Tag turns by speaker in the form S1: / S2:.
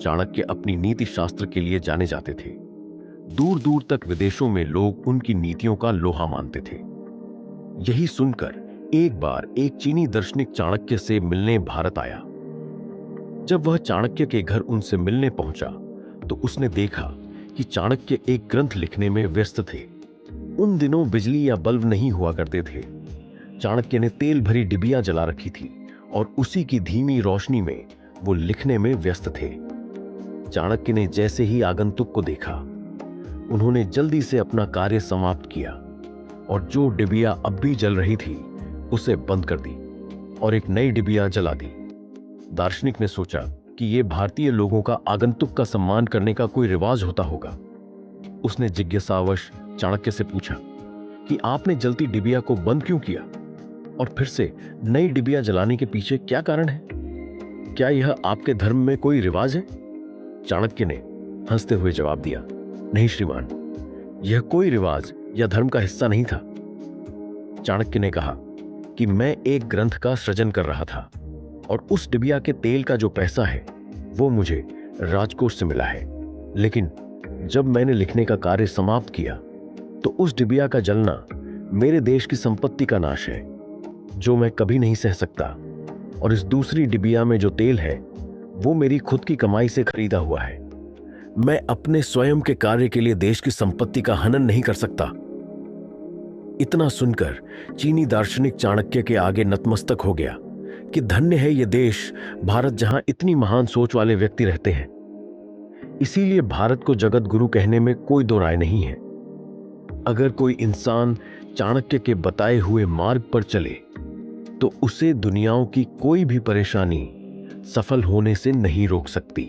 S1: चाणक्य अपनी नीति शास्त्र के लिए जाने जाते थे। दूर दूर तक विदेशों में लोग उनकी नीतियों का लोहा मानते थे। यही सुनकर एक बार एक चीनी दार्शनिक चाणक्य से मिलने भारत आया। जब वह चाणक्य के घर उनसे मिलने पहुंचा तो उसने देखा कि चाणक्य एक ग्रंथ लिखने में व्यस्त थे। उन दिनों बिजली या बल्ब नहीं हुआ करते थे। चाणक्य ने तेल भरी डिबिया जला रखी थी और उसी की धीमी रोशनी में वो लिखने में व्यस्त थे। चाणक्य ने जैसे ही आगंतुक को देखा, उन्होंने जल्दी से अपना कार्य समाप्त किया और जो डिबिया अब भी जल रही थी उसे बंद कर दी और एक नई डिबिया जला दी। दार्शनिक ने सोचा कि यह भारतीय लोगों का आगंतुक का सम्मान करने का कोई रिवाज होता होगा। उसने जिज्ञासावश चाणक्य से पूछा कि आपने जलती डिबिया को बंद क्यों किया और फिर से नई डिबिया जलाने के पीछे क्या कारण है? क्या यह आपके धर्म में कोई रिवाज है? चाणक्य ने हंसते हुए जवाब दिया, नहीं श्रीमान, यह कोई रिवाज या धर्म का हिस्सा नहीं था। चाणक्य ने कहा कि मैं एक ग्रंथ का सृजन कर रहा था और उस डिबिया के तेल का जो पैसा है वो मुझे राजकोष से मिला है, लेकिन जब मैंने लिखने का कार्य समाप्त किया तो उस डिबिया का जलना मेरे देश की संपत्ति का नाश है जो मैं कभी नहीं सह सकता, और इस दूसरी डिबिया में जो तेल है वो मेरी खुद की कमाई से खरीदा हुआ है। मैं अपने स्वयं के कार्य के लिए देश की संपत्ति का हनन नहीं कर सकता। इतना सुनकर चीनी दार्शनिक चाणक्य के आगे नतमस्तक हो गया कि धन्य है ये देश, भारत, जहां इतनी महान सोच वाले व्यक्ति रहते हैं। इसीलिए भारत को जगत गुरु कहने में कोई दो राय नहीं है। अगर कोई इंसान चाणक्य के बताए हुए मार्ग पर चले तो उसे दुनियाओं की कोई भी परेशानी सफल होने से नहीं रोक सकती।